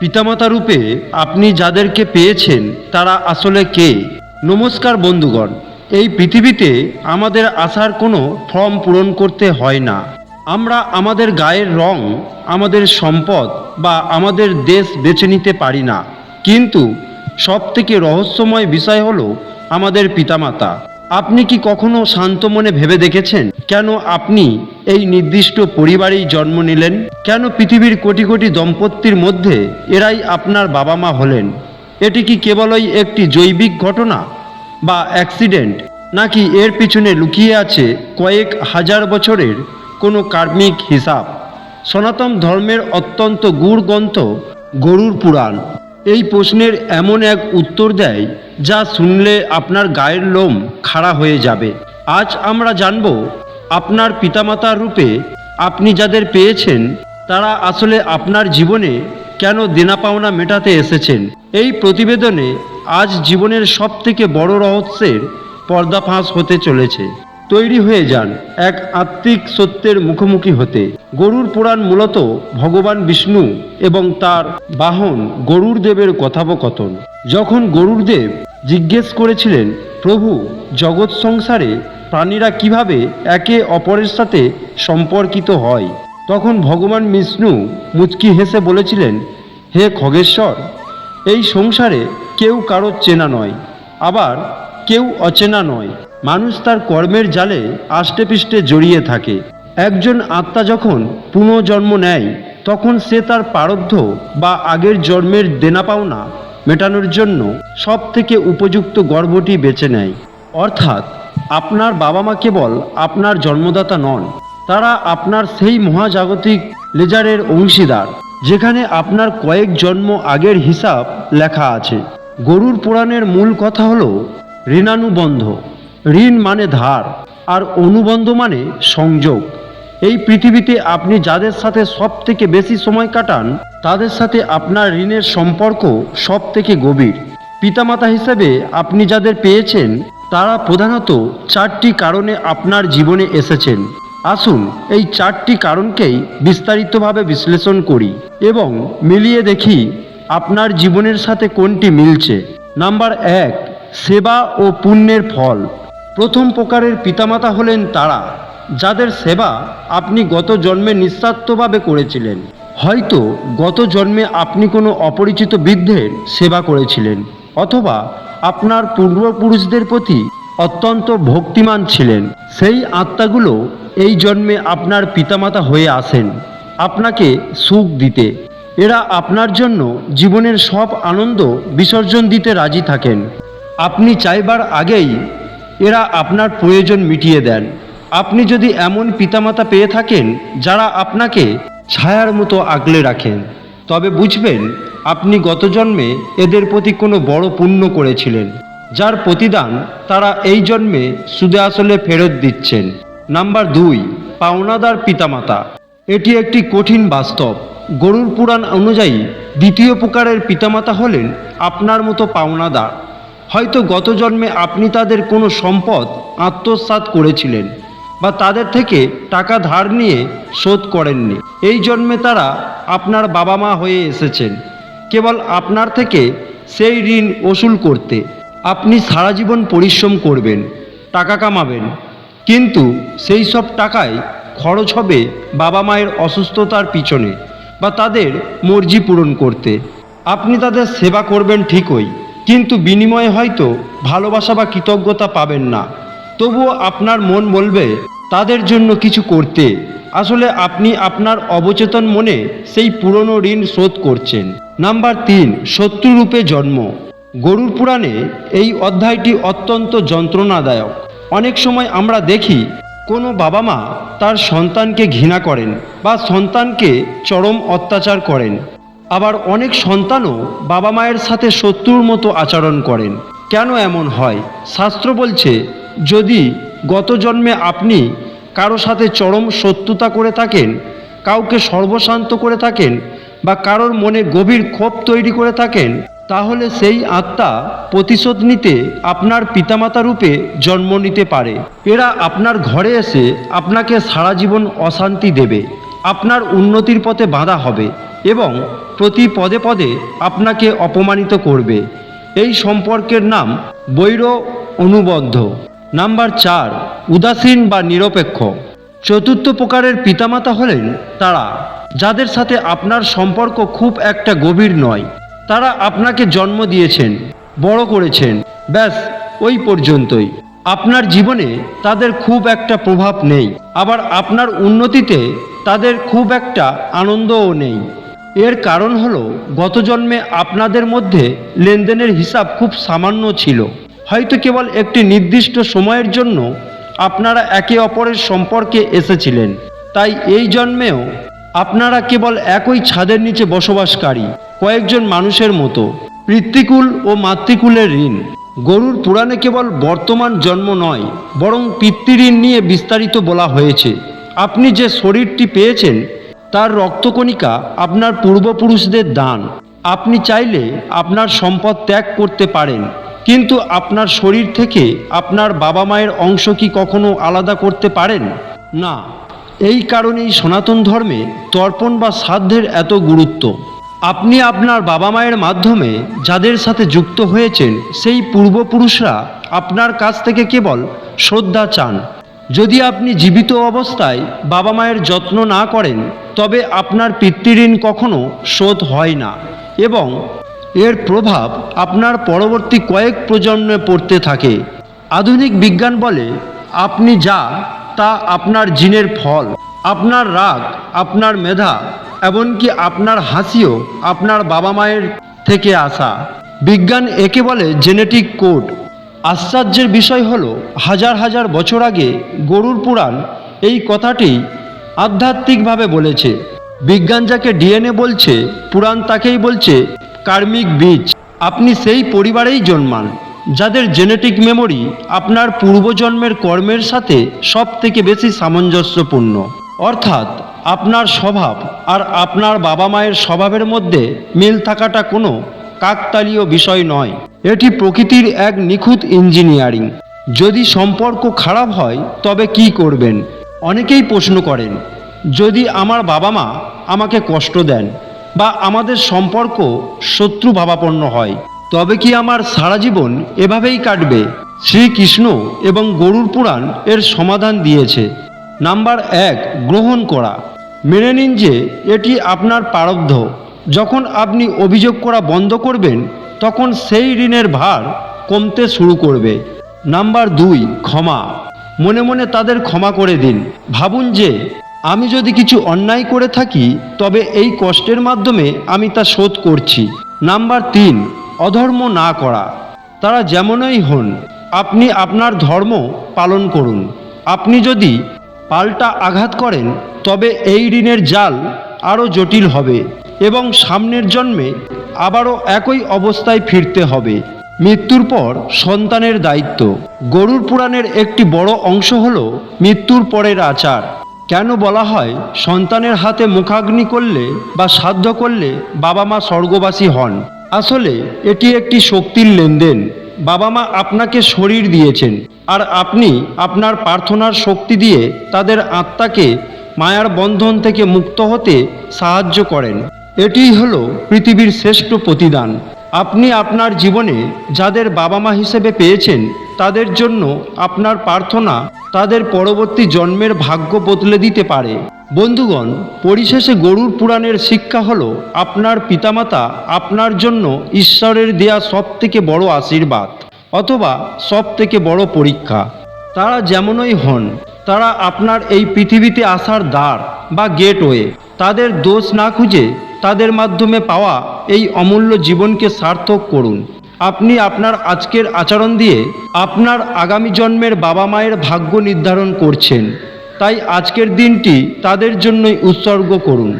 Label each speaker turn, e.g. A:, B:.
A: পিতামাতা রূপে আপনি যাদেরকে পেয়েছেন তারা আসলে কে? নমস্কার বন্ধুগণ, এই পৃথিবীতে আমাদের আসার কোনো ফর্ম পূরণ করতে হয় না। আমরা আমাদের গায়ের রং, আমাদের সম্পদ বা আমাদের দেশ বেছে নিতে পারি না, কিন্তু সবথেকে রহস্যময় বিষয় হলো আমাদের পিতামাতা। আপনি কি কখনো শান্ত মনে ভেবে দেখেছেন কেন আপনি এই নির্দিষ্ট পরিবারেই জন্ম নিলেন? কেন পৃথিবীর কোটি কোটি দম্পতির মধ্যে এরাই আপনার বাবা মা হলেন? এটি কি কেবলই একটি জৈবিক ঘটনা বা অ্যাক্সিডেন্ট, নাকি এর পিছনে লুকিয়ে আছে কয়েক হাজার বছরের কোনো কার্মিক হিসাব? সনাতন ধর্মের অত্যন্ত গূঢ় গ্রন্থ গরুড় পুরাণ এই প্রশ্নের এমন এক উত্তর দেয় যা শুনলে আপনার গায়ের লোম খাড়া হয়ে যাবে। আজ আমরা জানব আপনার পিতামাতার রূপে আপনি যাদের পেয়েছেন তারা আসলে আপনার জীবনে কেন দেনা পাওনা মেটাতে এসেছেন। এই প্রতিবেদনে আজ জীবনের সবথেকে বড় রহস্যের পর্দাফাঁস হতে চলেছে। তৈরি হয়ে যান এক আত্মিক সত্যের মুখোমুখি হতে। গরুড় পুরাণ মূলত ভগবান বিষ্ণু এবং তার বাহন গরুড় দেবের কথোপকথন। যখন গরুড় দেব জিজ্ঞেস করেছিলেন, প্রভু, জগৎ সংসারে প্রাণীরা কিভাবে একে অপরের সাথে সম্পর্কিত হয়, তখন ভগবান বিষ্ণু মুচকি হেসে বলেছিলেন, হে খগেশ্বর, এই সংসারে কেউ কারোর চেনা নয়, আবার কেউ অচেনা নয়। মানুষ তার কর্মের জালে আষ্টেপৃষ্ঠে জড়িয়ে থাকে। একজন আত্মা যখন পুনর্জন্ম নেয় তখন সে তার প্রারব্ধ বা আগের জন্মের দেনা পাওনা মেটানোর জন্য সব থেকে উপযুক্ত গর্ভটি বেছে নেয়। অর্থাৎ আপনার বাবা মা কেবল আপনার জন্মদাতা নন, তারা আপনার সেই মহাজাগতিক লেজারের অংশীদার যেখানে আপনার কয়েক জন্ম আগের হিসাব লেখা আছে। গরুড় পুরাণের মূল কথা হলো ঋণানুবন্ধ। ঋণ মানে ধার, আর অনুবন্ধ মানে সংযোগ। এই পৃথিবীতে আপনি যাদের সাথে সব থেকে বেশি সময় কাটান তাদের সাথে আপনার ঋণের সম্পর্ক সব থেকে গভীর। পিতামাতা হিসেবে আপনি যাদের পেয়েছেন তারা প্রধানত চারটি কারণে আপনার জীবনে এসেছেন। আসুন এই চারটি কারণকেই বিস্তারিতভাবে বিশ্লেষণ করি এবং মিলিয়ে দেখি আপনার জীবনের সাথে কোনটি মিলছে। নাম্বার 1, সেবা ও পুণ্যের ফল। প্রথম প্রকারের পিতামাতা হলেন তারা যাদের সেবা আপনি গত জন্মে নিঃস্বার্থভাবে করেছিলেন। হয়তো গত জন্মে আপনি কোনো অপরিচিত বৃদ্ধের সেবা করেছিলেন, অথবা আপনার পূর্বপুরুষদের প্রতি অত্যন্ত ভক্তিমান ছিলেন। সেই আত্মাগুলো এই জন্মে আপনার পিতামাতা হয়ে আসেন আপনাকে সুখ দিতে। এরা আপনার জন্য জীবনের সব আনন্দ বিসর্জন দিতে রাজি থাকেন। আপনি চাইবার আগেই এরা আপনার প্রয়োজন মিটিয়ে দেন। আপনি যদি এমন পিতামাতা পেয়ে থাকেন যারা আপনাকে ছায়ার মতো আগলে রাখেন, তবে বুঝবেন আপনি গত জন্মে এদের প্রতি কোনো বড় পুণ্য করেছিলেন, যার প্রতিদান তারা এই জন্মে সুদে আসলে ফেরত দিচ্ছেন। নাম্বার 2, পাওনাদার পিতামাতা। এটি একটি কঠিন বাস্তব। গরুড় পুরাণ অনুযায়ী দ্বিতীয় প্রকারের পিতামাতা হলেন আপনার মতো পাওনাদার। হয়তো গত জন্মে আপনি তাদের কোনো সম্পদ আত্মসাৎ করেছিলেন বা তাদের থেকে টাকা ধার নিয়ে শোধ করেননি। এই জন্মে তারা আপনার বাবা মা হয়ে এসেছেন কেবল আপনার থেকে সেই ঋণ ওসুল করতে। আপনি সারা জীবন পরিশ্রম করবেন, টাকা কামাবেন, কিন্তু সেই সব টাকায় খরচ হবে বাবা মায়ের অসুস্থতার পিছনে বা তাদের মর্জি পূরণ করতে। আপনি তাদের সেবা করবেন ঠিকই, কিন্তু বিনিময়ে হয়তো ভালোবাসা বা কৃতজ্ঞতা পাবেন না। তবুও আপনার মন বলবে তাদের জন্য কিছু করতে। আসলে আপনি আপনার অবচেতন মনে সেই পুরনো ঋণ শোধ করছেন। নাম্বার 3, শত্রুরূপে জন্ম। গরুড় পুরাণে এই অধ্যায়টি অত্যন্ত যন্ত্রণাদায়ক। অনেক সময় আমরা দেখি কোনো বাবা মা তার সন্তানকে ঘৃণা করেন বা সন্তানকে চরম অত্যাচার করেন। আবার অনেক সন্তানও বাবা মায়ের সাথে শত্রুর মতো আচরণ করেন। কেন এমন হয়? শাস্ত্র বলছে, যদি গত জন্মে আপনি কারো সাথে চরম শত্রুতা করে থাকেন, কাউকে সর্বশান্ত করে থাকেন বা কারোর মনে গভীর ক্ষোভ তৈরি করে থাকেন, তাহলে সেই আত্মা প্রতিশোধ নিতে আপনার পিতামাতা রূপে জন্ম নিতে পারে। এরা আপনার ঘরে এসে আপনাকে সারা জীবন অশান্তি দেবে আপনার উন্নতির পথে বাধা হবে এবং প্রতি পদে পদে আপনাকে অপমানিত করবে। এই সম্পর্কের নাম বৈর অনুবন্ধ। নাম্বার 4, উদাসীন বা নিরপেক্ষ। চতুর্থ প্রকারের পিতামাতা হলেন তারা যাদের সাথে আপনার সম্পর্ক খুব একটা গভীর নয়। তারা আপনাকে জন্ম দিয়েছেন, বড় করেছেন, ব্যাস ওই পর্যন্তই। আপনার জীবনে তাদের খুব একটা প্রভাব নেই, আবার আপনার উন্নতিতে তাদের খুব একটা আনন্দও নেই। এর কারণ হলো গত জন্মে আপনাদের মধ্যে লেনদেনের হিসাব খুব সামান্য ছিল। হয়তো কেবল একটি নির্দিষ্ট সময়ের জন্য আপনারা একে অপরের সম্পর্কে এসেছিলেন। তাই এই জন্মেও আপনারা কেবল একই ছাদের নিচে বসবাসকারী কয়েকজন মানুষের মতো। পিতৃকুল ও মাতৃকুলের ঋণ। গরুর পুরাণে কেবল বর্তমান জন্ম নয়, বরং পিতৃঋণ নিয়ে বিস্তারিত বলা হয়েছে। আপনি যে শরীরটি পেয়েছেন তার রক্তকণিকা আপনার পূর্বপুরুষদের দান। আপনি চাইলে আপনার সম্পদ ত্যাগ করতে পারেন, কিন্তু আপনার শরীর থেকে আপনার বাবা মায়ের অংশ কি কখনো আলাদা করতে পারেন না। এই কারণেই সনাতন ধর্মে তর্পণ বা শ্রাদ্ধের এত গুরুত্ব। আপনি আপনার বাবা মায়ের মাধ্যমে যাদের সাথে যুক্ত হয়েছেন সেই পূর্বপুরুষরা আপনার কাছ থেকে কেবল শ্রদ্ধা চান। যদি আপনি জীবিত অবস্থায় বাবা মায়ের যত্ন না করেন তবে আপনার পিতৃঋণ কখনো শোধ হয় না এবং এর প্রভাব আপনার পরবর্তী কয়েক প্রজন্মে পড়তে থাকে। আধুনিক বিজ্ঞান বলে আপনি যা তা আপনার জিনের ফল। আপনার রাগ, আপনার মেধা, এমনকি আপনার হাসিও আপনার বাবা মায়ের থেকে আসা। বিজ্ঞান একে বলে জেনেটিক কোড। আশ্চর্যের বিষয় হলো হাজার হাজার বছর আগে গরুর পুরাণ এই কথাটি আধ্যাত্মিকভাবে বলেছে। বিজ্ঞান যাকে ডিএনএ বলছে, পুরাণ তাকেই বলছে কার্মিক বীজ। আপনি সেই পরিবারেই জন্মান যাদের জেনেটিক মেমোরি আপনার পূর্বজন্মের কর্মের সাথে সব থেকে বেশি সামঞ্জস্যপূর্ণ। অর্থাৎ আপনার স্বভাব আর আপনার বাবা মায়ের স্বভাবের মধ্যে মিল থাকাটা কোনো কাকতালীয় বিষয় নয়, এটি প্রকৃতির এক নিখুঁত ইঞ্জিনিয়ারিং। যদি সম্পর্ক খারাপ হয় তবে কি করবেন? অনেকেই প্রশ্ন করেন, যদি আমার বাবা মা আমাকে কষ্ট দেন বা আমাদের সম্পর্ক শত্রুভাবাপন্ন হয় তবে কি আমার সারা জীবন এভাবেই কাটবে? শ্রীকৃষ্ণ এবং গরুর পুরাণ এর সমাধান দিয়েছে। নাম্বার 1, গ্রহণ করা। মেনে নিন যে এটি আপনার প্রারব্ধ। যখন আপনি অভিযোগ করা বন্ধ করবেন তখন সেই ঋণের ভার কমতে শুরু করবে। নাম্বার 2, ক্ষমা। মনে মনে তাদের ক্ষমা করে দিন। ভাবুন যে আমি যদি কিছু অন্যায় করে থাকি তবে এই কষ্টের মাধ্যমে আমি তা শোধ করছি। নাম্বার 3, অধর্ম না করা। তারা যেমনই হন আপনি আপনার ধর্ম পালন করুন। আপনি যদি পাল্টা আঘাত করেন তবে এই ঋণের জাল আরও জটিল হবে এবং সামনের জন্মে আবারও একই অবস্থায় ফিরতে হবে। মৃত্যুর পর সন্তানের দায়িত্ব। গরুর পুরাণের একটি বড় অংশ হল মৃত্যুর পরের আচার। কেন বলা হয় সন্তানের হাতে মুখাগ্নি করলে বা শ্রাদ্ধ করলে বাবা মা স্বর্গবাসী হন? আসলে এটি একটি শক্তির লেনদেন। বাবা মা আপনাকে শরীর দিয়েছেন আর আপনি আপনার প্রার্থনার শক্তি দিয়ে তাদের আত্মাকে মায়ার বন্ধন থেকে মুক্ত হতে সাহায্য করেন। এটিই হলো পৃথিবীর শ্রেষ্ঠ প্রতিদান। আপনি আপনার জীবনে যাদের বাবা মা হিসেবে পেয়েছেন তাদের জন্য আপনার প্রার্থনা তাদের পরবর্তী জন্মের ভাগ্য বদলে দিতে পারে। বন্ধুগণ, পরিশেষে গরুর পুরাণের শিক্ষা হলো আপনার পিতামাতা আপনার জন্য ঈশ্বরের দেয়া সবথেকে বড় আশীর্বাদ অথবা সবথেকে বড় পরীক্ষা। তারা যেমনই হন তারা আপনার এই পৃথিবীতে আসার দ্বার বা গেটওয়ে। তাদের দোষ না খুঁজে তাদের মাধ্যমে পাওয়া এই অমূল্য জীবনকে সার্থক করুন। আপনি আপনার আজকের আচরণ দিয়ে আপনার আগামী জন্মের বাবা মায়ের ভাগ্য নির্ধারণ করছেন। তাই আজকের দিনটি তাদের জন্যই উৎসর্গ করুন।